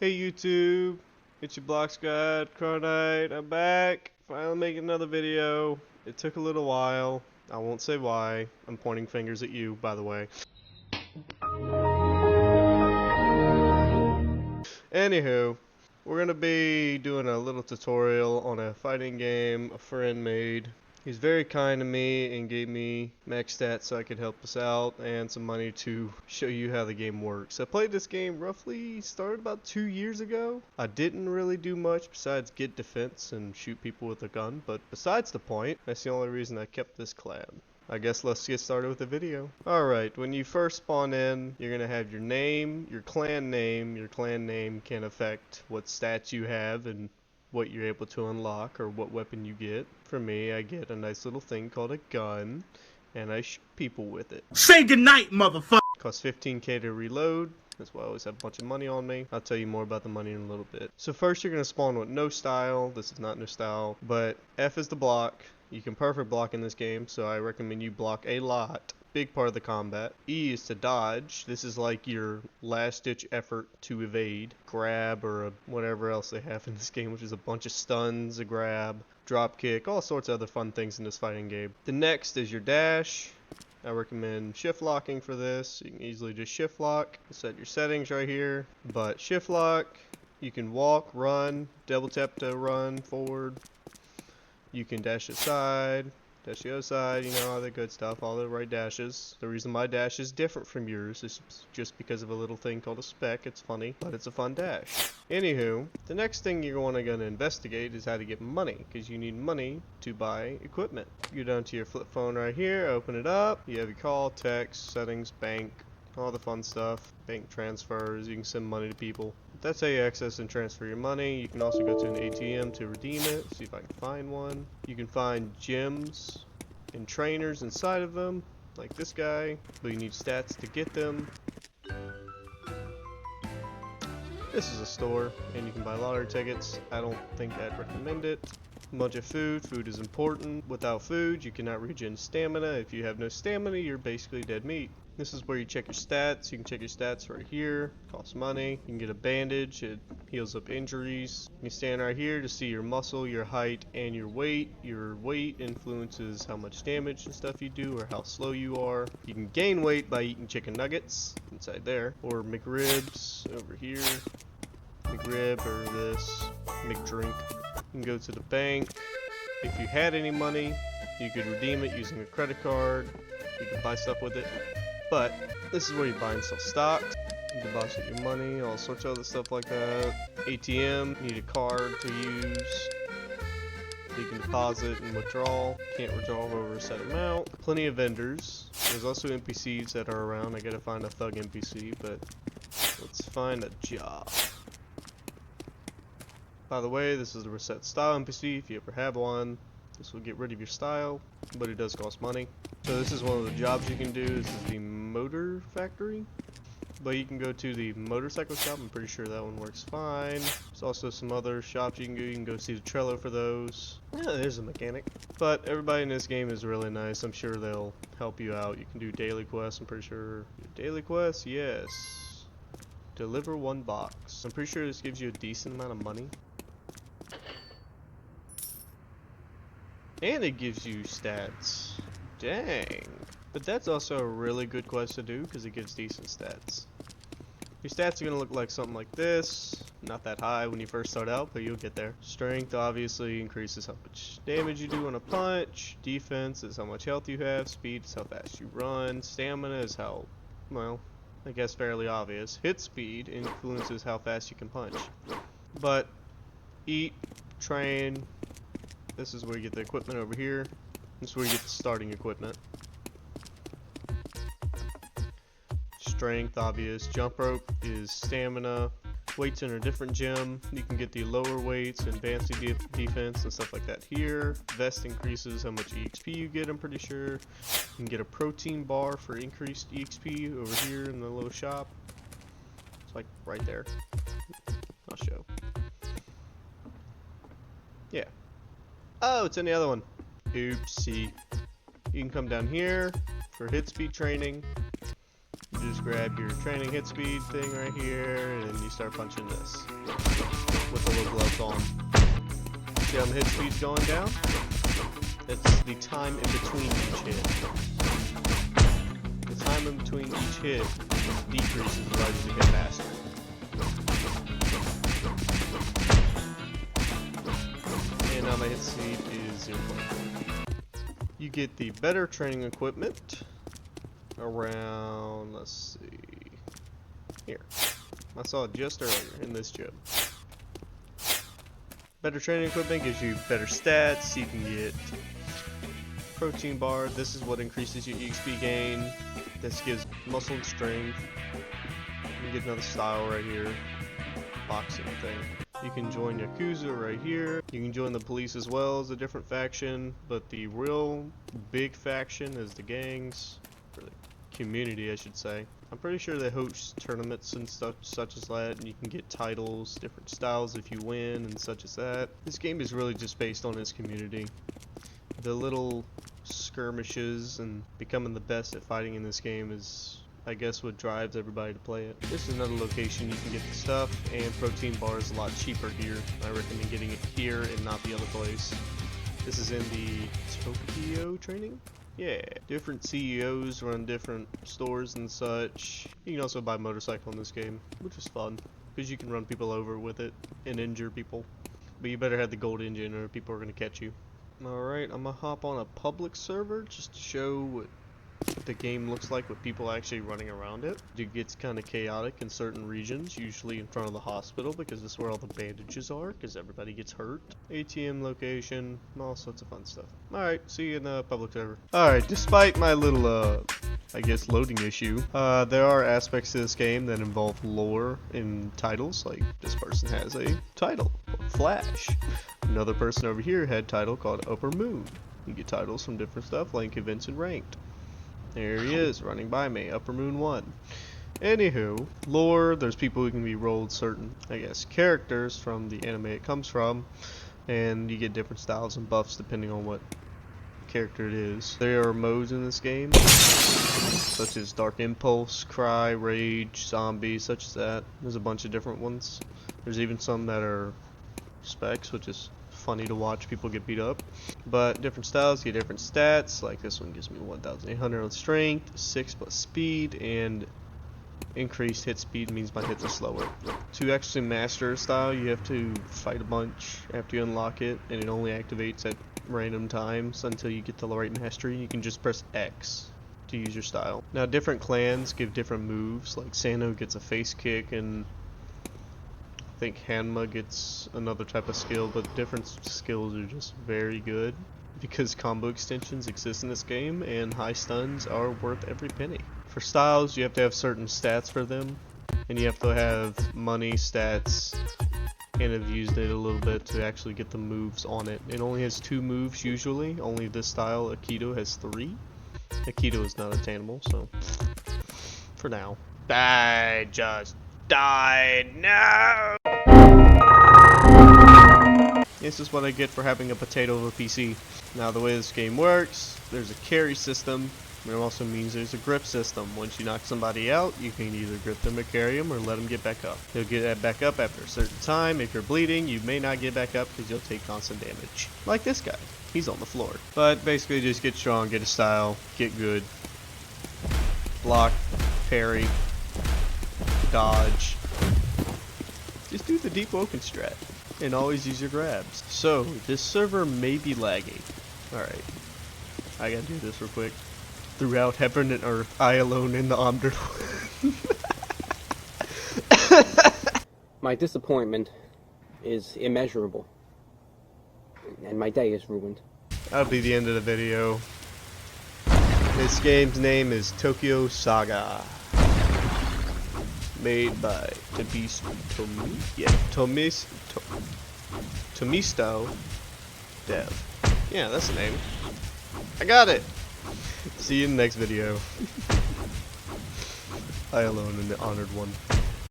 Hey YouTube, it's your Block Squad, Cronite, I'm back. Finally making another video. It took a little while. I won't say why. I'm pointing fingers at you, by the way. Anywho, we're gonna be doing a little tutorial on a fighting game a friend made. He's very kind to me and gave me max stats so I could help us out and some money to show you how the game works. I played this game started about 2 years ago. I didn't really do much besides get defense and shoot people with a gun, but besides the point, that's the only reason I kept this clan. I guess let's get started with the video. Alright, when you first spawn in, you're gonna have your name, your clan name. Your clan name can affect what stats you have and what you're able to unlock or what weapon you get. For me, I get a nice little thing called a gun, and I shoot people with it. Say goodnight, motherfucker! Costs 15k to reload. That's why I always have a bunch of money on me. I'll tell you more about the money in a little bit. So first you're going to spawn with no style. This is not no style, but F is the block. You can perfect block in this game, so I recommend you block a lot. Big part of the combat. E is to dodge. This is like your last ditch effort to evade. Grab or whatever else they have in this game, which is a bunch of stuns, a grab, drop kick, all sorts of other fun things in this fighting game. The next is your dash. I recommend shift locking for this. You can easily just shift lock. Set your settings right here. But shift lock, you can walk, run, double tap to run forward. You can dash aside, dash the other side, you know, all the good stuff, all the right dashes. The reason my dash is different from yours is just because of a little thing called a spec. It's funny, but it's a fun dash. Anywho, the next thing you're going to investigate is how to get money, because you need money to buy equipment. You go down to your flip phone right here, open it up. You have your call, text, settings, bank, all the fun stuff. Bank transfers, you can send money to people. That's how you access and transfer your money. You can also go to an ATM to redeem it. See if I can find one. You can find gyms and trainers inside of them, like this guy, but you need stats to get them. This is a store, and you can buy lottery tickets. I don't think I'd recommend it. A bunch of food. Food is important. Without food, you cannot regen stamina. If you have no stamina, you're basically dead meat. This is where you check your stats. You can check your stats right here. Costs money. You can get a bandage. It heals up injuries. You can stand right here to see your muscle, your height, and your weight. Your weight influences how much damage and stuff you do or how slow you are. You can gain weight by eating chicken nuggets inside there, or McRibs over here. McRib or this McDrink. You can go to the bank. If you had any money, you could redeem it using a credit card. You can buy stuff with it. But this is where you buy and sell stocks. You deposit your money, all sorts of other stuff like that. ATM, you need a card to use. You can deposit and withdraw. Can't withdraw over a set amount. Plenty of vendors. There's also NPCs that are around. I gotta find a thug NPC, but let's find a job. By the way, this is the reset style NPC. If you ever have one, this will get rid of your style, but it does cost money. So this is one of the jobs you can do. This is the motor factory. But you can go to the motorcycle shop. I'm pretty sure that one works fine. There's also some other shops you can go. You can go see the Trello for those. Yeah, there's a mechanic. But everybody in this game is really nice. I'm sure they'll help you out. You can do daily quests. I'm pretty sure. Daily quests? Yes. Deliver 1 box. I'm pretty sure this gives you a decent amount of money. And it gives you stats. Dang. But that's also a really good quest to do because it gives decent stats. Your stats are going to look like something like this. Not that high when you first start out, but you'll get there. Strength obviously increases how much damage you do on a punch. Defense is how much health you have. Speed is how fast you run. Stamina is how, well, I guess fairly obvious. Hit speed influences how fast you can punch. But eat, train. This is where you get the equipment over here. This is where you get the starting equipment. Strength, obvious. Jump rope is stamina. Weights in a different gym. You can get the lower weights and advanced defense and stuff like that here. Vest increases how much EXP you get, I'm pretty sure. You can get a protein bar for increased EXP over here in the little shop. It's like right there. I'll show. Yeah. Oh, it's in the other one. Oopsie. You can come down here for hit speed training. You just grab your training hit speed thing right here, and you start punching this with the little gloves on. See how the hit speed's going down? It's the time in between each hit. The time in between each hit decreases right as you get faster. And now my hit speed is 0.4. You get the better training equipment around, let's see, here. I saw it just earlier in this gym. Better training equipment gives you better stats. You can get protein bar. This is what increases your EXP gain. This gives muscle and strength. You get another style right here. Boxing thing. You can join Yakuza right here. You can join the police as well as a different faction. But the real big faction is the gangs. Or the community, I should say. I'm pretty sure they host tournaments and stuff such as that, and you can get titles, different styles if you win, and such as that. This game is really just based on its community. The little skirmishes and becoming the best at fighting in this game is, I guess, what drives everybody to play it. This is another location you can get the stuff, and protein bar is a lot cheaper here. I recommend getting it here and not the other place. This is in the Tokyo training? Yeah, different CEOs run different stores and such. You can also buy a motorcycle in this game, which is fun, because you can run people over with it and injure people. But you better have the gold engine or people are going to catch you. Alright, I'm going to hop on a public server just to show what the game looks like with people actually running around it. It gets kind of chaotic in certain regions, usually in front of the hospital because that's where all the bandages are because everybody gets hurt. ATM location, and all sorts of fun stuff. Alright, see you in the public server. Alright, despite my little, I guess, loading issue, there are aspects to this game that involve lore in titles, like this person has a title called Flash. Another person over here had a title called Upper Moon. You get titles from different stuff, like events and ranked. There he is, running by me, Upper Moon 1. Anywho, lore, there's people who can be rolled certain, I guess, characters from the anime it comes from, and you get different styles and buffs depending on what character it is. There are modes in this game, such as Dark Impulse, Cry, Rage, Zombie, such as that. There's a bunch of different ones. There's even some that are specs, which is funny to watch people get beat up. But different styles get different stats. Like this one gives me 1,800 on strength, 6 plus speed, and increased hit speed means my hits are slower. To actually master a style, you have to fight a bunch after you unlock it, and it only activates at random times until you get to the right mastery. You can just press X to use your style. Now different clans give different moves, like Sano gets a face kick, and I think Hanma gets another type of skill, but different skills are just very good because combo extensions exist in this game and high stuns are worth every penny. For styles, you have to have certain stats for them, and you have to have money stats and have used it a little bit to actually get the moves on it. It only has 2 moves usually, only this style, Aikido, has 3. Aikido is not attainable, so for now. I just died, no! This is what I get for having a potato of a PC. Now the way this game works, there's a carry system. It also means there's a grip system. Once you knock somebody out, you can either grip them or carry them or let them get back up. They'll get back up after a certain time. If you're bleeding, you may not get back up because you'll take constant damage. Like this guy. He's on the floor. But basically just get strong, get a style, get good. Block, parry, dodge. Just do the deep woken strat. And always use your grabs. So, this server may be laggy. Alright. I gotta do this real quick. Throughout heaven and earth, I alone in the honored My disappointment is immeasurable. And my day is ruined. That'll be the end of the video. This game's name is Tokyo Saga. Made by Tomisto Dev. Yeah, that's the name. I got it! See you in the next video. I alone am the honored one.